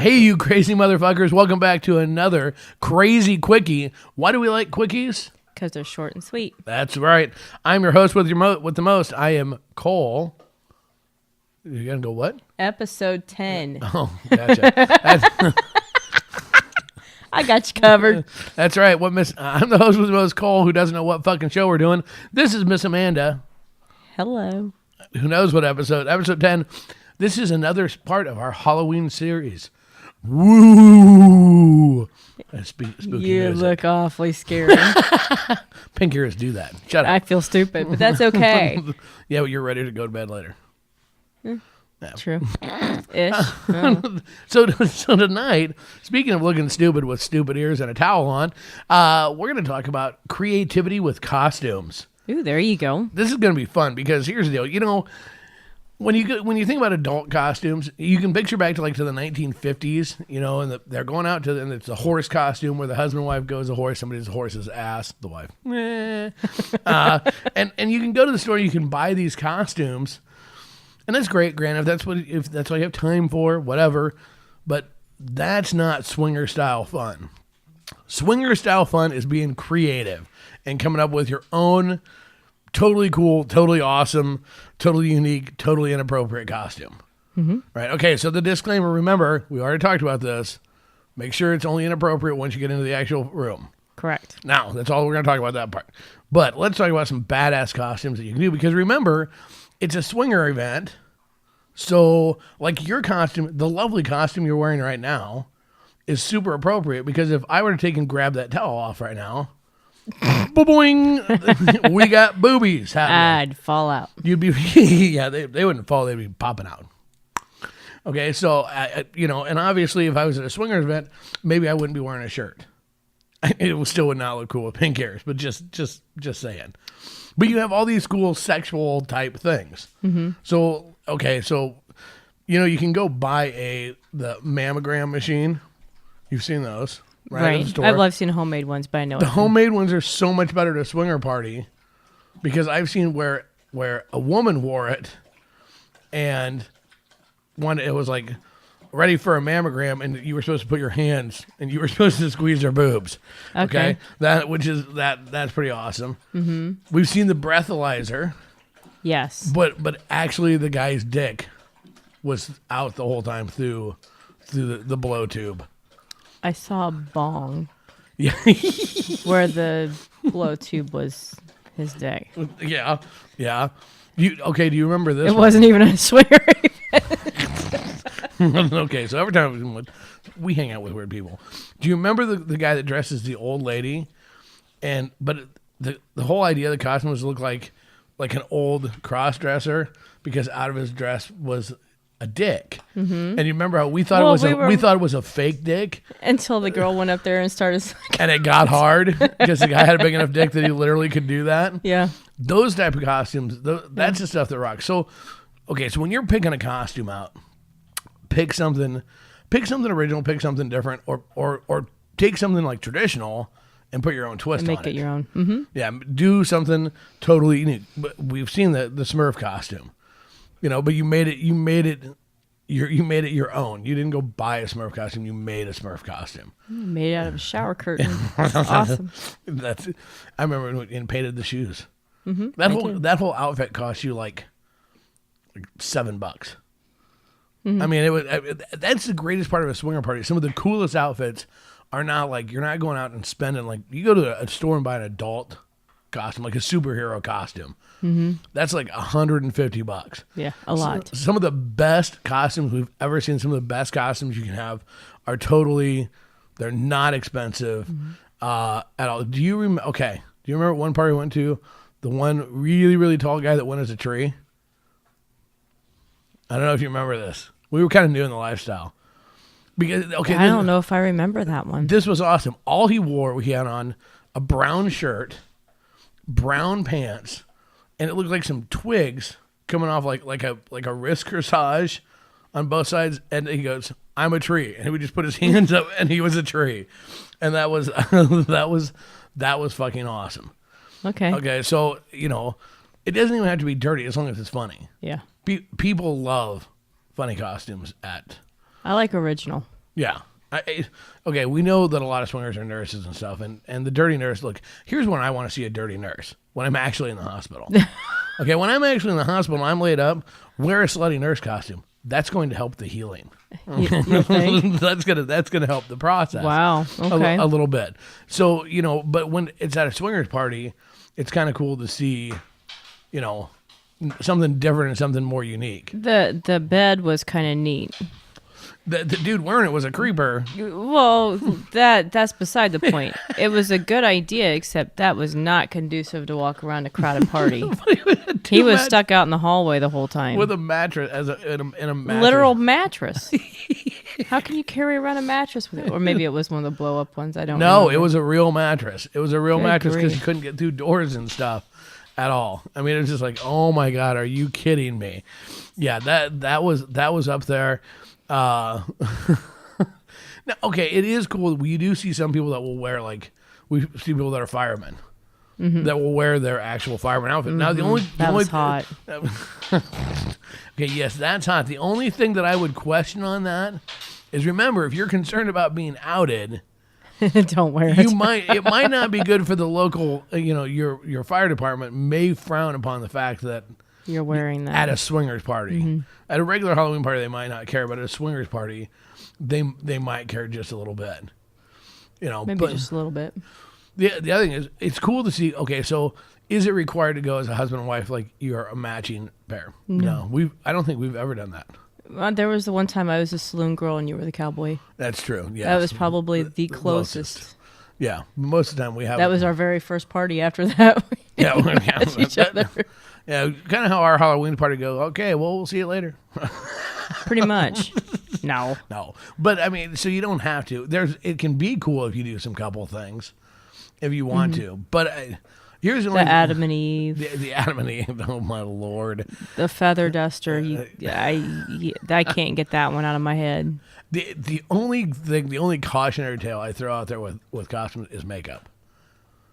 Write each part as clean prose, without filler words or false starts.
Hey, you crazy motherfuckers. Welcome back to another Krazy Quickie. Why do we like quickies? Because they're short and sweet. That's right. I'm your host with the most. I am Cole. You're going to go what? Episode 10. Oh, gotcha. I got you covered. That's right. I'm the host with the most, Cole, who doesn't know what fucking show we're doing. This is Miss Amanda. Hello. Who knows what episode? Episode 10. This is another part of our Halloween series. Woo! Spooky You music. look awfully scary. Pink ears do that. Shut up. I feel stupid, but that's okay. Yeah, but you're ready to go to bed later. Yeah. True. Ish. Oh. So tonight, speaking of looking stupid with stupid ears and a towel on, we're going to talk about creativity with costumes. Ooh, there you go. This is going to be fun because here's the deal. You know, when you think about adult costumes, you can picture back to the 1950s, you know, and they're going out to, and it's a horse costume where the husband and wife goes a horse, somebody's horse's ass, the wife. And you can go to the store, you can buy these costumes, and that's great, granted, if that's what you have time for, whatever, but that's not swinger style fun. Swinger style fun is being creative and coming up with your own totally cool, totally awesome, totally unique, totally inappropriate costume. Mm-hmm. Right? Okay, so the disclaimer, remember, we already talked about this. Make sure it's only inappropriate once you get into the actual room. Correct. Now, that's all we're going to talk about that part. But let's talk about some badass costumes that you can do, because remember, it's a swinger event. So, like your costume, the lovely costume you're wearing right now, is super appropriate, because if I were to take and grab that towel off right now, boing, we got boobies happening. I'd fall out. You'd be, yeah, they wouldn't fall, they'd be popping out. Okay, so, you know, and obviously if I was at a swingers event, maybe I wouldn't be wearing a shirt. It still would not look cool with pink ears, but just saying. But you have all these cool sexual type things. Mm-hmm. So, okay, so, you know, you can go buy the mammogram machine. You've seen those. Right. I've seen homemade ones, but I know the homemade ones are so much better to a swinger party, because I've seen where a woman wore it, and it was like ready for a mammogram, and you were supposed to put your hands and you were supposed to squeeze their boobs. Okay, that's pretty awesome. Mm-hmm. We've seen the breathalyzer. Yes, but actually the guy's dick was out the whole time through the blow tube. I saw a bong. Yeah. Where the blow tube was his dick. Yeah. Yeah. Do you remember this? It wasn't even a swinger event. Okay, so every time we hang out with weird people. Do you remember the guy that dresses the old lady? But the whole idea of the costume was to look like an old cross-dresser, because out of his dress was a dick. Mm-hmm. And you remember how we thought it was a fake dick until the girl went up there and started and it got hard because the guy had a big enough dick that he literally could do that. Yeah. Those type of costumes, that's the stuff that rocks. So, okay, so when you're picking a costume out, pick something original, pick something different, or take something like traditional and put your own twist on it. Make it your own. Mm-hmm. Yeah, do something totally unique. But we've seen the Smurf costume. You know, but you made it your own. You didn't go buy a Smurf costume. You made a Smurf costume. Made it out of a shower curtain. That's awesome. I remember and painted the shoes. Mm-hmm. That whole outfit cost you like $7. Mm-hmm. I mean, that's the greatest part of a swinger party. Some of the coolest outfits are not like, you're not going out and spending, like, you go to a store and buy an adult costume, like a superhero costume. Mm-hmm. That's like $150. Yeah, a lot. Some of the best costumes we've ever seen, some of the best costumes you can have are they're not expensive at all. Do you remember one party we went to? The one really, really tall guy that went as a tree? I don't know if you remember this. We were kind of new in the lifestyle. I don't know if I remember that one. This was awesome. All he wore, he had on a brown shirt, brown pants, and it looked like some twigs coming off like a wrist corsage on both sides. And he goes, "I'm a tree," and he would just put his hands up, and he was a tree, and that was that was fucking awesome. Okay, so you know, it doesn't even have to be dirty as long as it's funny. Yeah, people love funny costumes at. I like original. Yeah. Okay, we know that a lot of swingers are nurses and stuff, and the dirty nurse. Look, here's when I want to see a dirty nurse when I'm actually in the hospital. Okay, when I'm actually in the hospital, I'm laid up. Wear a slutty nurse costume. That's going to help the healing. You think? that's gonna help the process. Wow. Okay. A little bit. So but when it's at a swingers party, it's kind of cool to see, something different and something more unique. The bed was kind of neat. The dude wearing it was a creeper. Well, that's beside the point. It was a good idea, except that was not conducive to walk around a crowded party. He was stuck out in the hallway the whole time with a mattress in a mattress. Literal mattress. How can you carry around a mattress with it? Or maybe it was one of the blow up ones. I don't know. No, it was a real mattress. It was a real mattress because grief. you couldn't get through doors and stuff at all. I mean, it was just like, oh my God, are you kidding me? Yeah, that was up there. Now, okay, it is cool. We do see some people that will wear we see people that are firemen that will wear their actual fireman outfit. Now, the only hot. Okay, yes, that's hot. The only thing that I would question on that is, remember, if you're concerned about being outed, don't wear it. It might not be good for the local. Your fire department may frown upon the fact that you're wearing that at a swingers party. At a regular Halloween party, they might not care, but at a swingers party, they might care just a little bit. Maybe just a little bit. The other thing is, it's cool to see. Okay, so is it required to go as a husband and wife, like you're a matching pair? No, I don't think we've ever done that. There was the one time I was a saloon girl and you were the cowboy. That's true. Yeah, that was probably the closest. Yeah, most of the time we have. That was our very first party. After that, we each other. Yeah, kind of how our Halloween party goes. Okay, well, we'll see you later. Pretty much. No, but I mean, so you don't have to. It can be cool if you do some couple things, if you want to. But here's the Adam and Eve. The Adam and Eve. Oh my Lord. The feather duster. I can't get that one out of my head. The only cautionary tale I throw out there with costumes is makeup.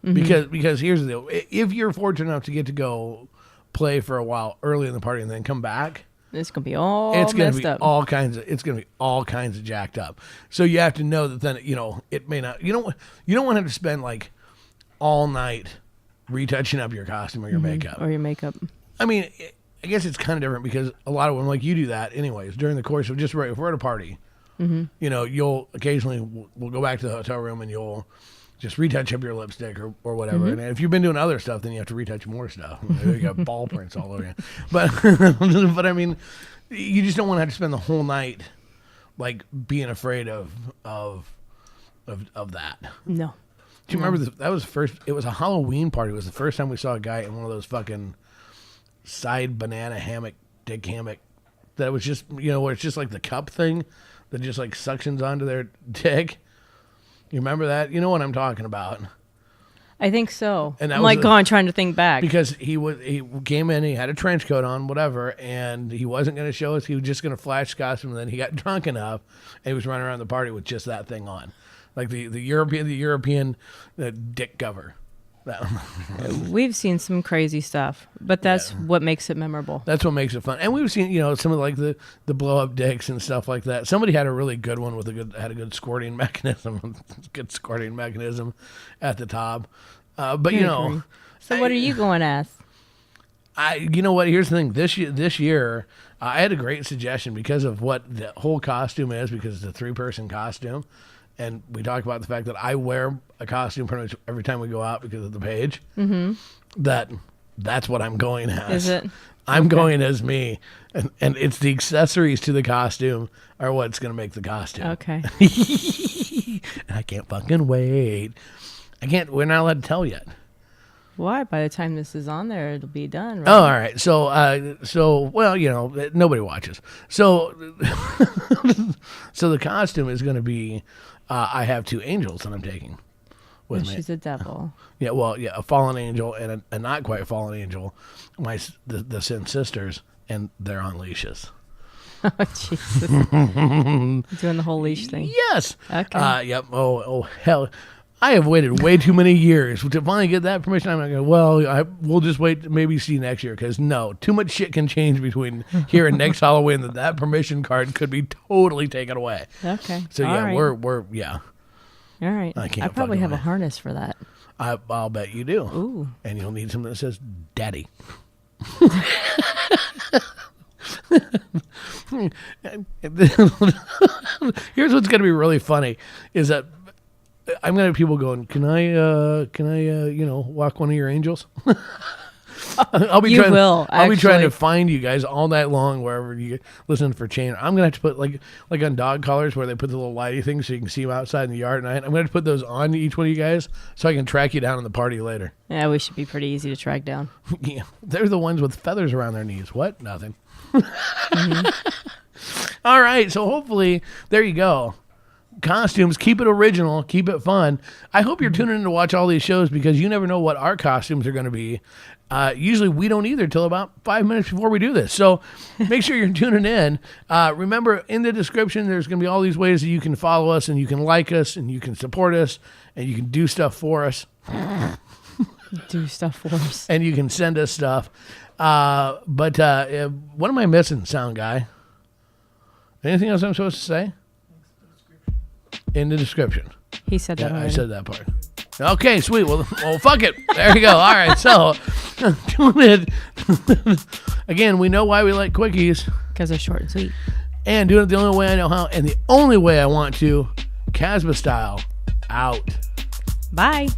Because here's the deal: if you're fortunate enough to get to go play for a while early in the party and then come back, it's gonna be all it's gonna messed be up. all kinds of jacked up. So you have to know that then it may not. You don't want to have to spend all night retouching up your costume or your makeup. I mean, I guess it's kind of different because a lot of women you do that anyways during the course of just if we're at a party. You'll occasionally we'll go back to the hotel room and you'll just retouch up your lipstick or whatever. And if you've been doing other stuff, then you have to retouch more stuff. You got ball prints all over you. But I mean, you just don't want to have to spend the whole night being afraid of that. No. Do you remember that was first? It was a Halloween party. It was the first time we saw a guy in one of those fucking side banana hammock, dick hammock. That was just where it's just the cup thing that just suctions onto their dick. You remember that? You know what I'm talking about. I think so. And I'm trying to think back. Because he came in, he had a trench coat on, whatever, and he wasn't going to show us. He was just going to flash costume, and then he got drunk enough, and he was running around the party with just that thing on. The European dick cover. We've seen some crazy stuff, but that's what makes it memorable. That's what makes it fun. And we've seen, some of the blow up dicks and stuff like that. Somebody had a really good one with had a good squirting mechanism, at the top. But So what are you going as? You know what? Here's the thing. This year, I had a great suggestion because of what the whole costume is, because it's a 3-person costume. And we talked about the fact that I wear a costume pretty much every time we go out because of the page. That's what I'm going as. Is it? I'm going as me. And it's the accessories to the costume are what's going to make the costume. Okay. I can't fucking wait. We're not allowed to tell yet. Why? By the time this is on there, it'll be done, right? Oh, all right. So well, nobody watches. So, so the costume is going to be, I have 2 angels that I'm taking with me. She's a devil. Yeah, well, yeah, a fallen angel and a not quite fallen angel, the Sin Sisters, and they're on leashes. Oh, Jesus. Doing the whole leash thing. Yes. Okay. Yep. Oh, hell. I have waited way too many years to finally get that permission. I'm not going, we'll just wait, maybe see next year. Because no, too much shit can change between here and next Halloween that permission card could be totally taken away. Okay. So All yeah, right. we're yeah. All right. I probably have a harness for that. I'll bet you do. Ooh. And you'll need something that says "Daddy." Here's what's going to be really funny is that I'm going to have people going, can I walk one of your angels? I'll be trying to find you guys all night long wherever you listen for chain. I'm gonna have to put like on dog collars where they put the little lighty things so you can see them outside in the yard at night. I'm gonna have to put those on each one of you guys so I can track you down in the party later. Yeah, we should be pretty easy to track down. Yeah, they're the ones with feathers around their knees. What? Nothing. All right, so hopefully there you go. Costumes, keep it original, keep it fun. I hope you're tuning in to watch all these shows because you never know what our costumes are going to be. Usually we don't either till about 5 minutes before we do this. So make sure you're tuning in. Remember, in the description, there's going to be all these ways that you can follow us and you can like us and you can support us and you can do stuff for us. Do stuff for us. And you can send us stuff. But what am I missing, sound guy? Anything else I'm supposed to say? In the description. He said that already. I said that part. Okay, sweet. Well, fuck it. There you go. All right, so tune in. Again, we know why we like quickies. Because they're short and sweet. And doing it the only way I know how, and the only way I want to, Kasbh style, out. Bye.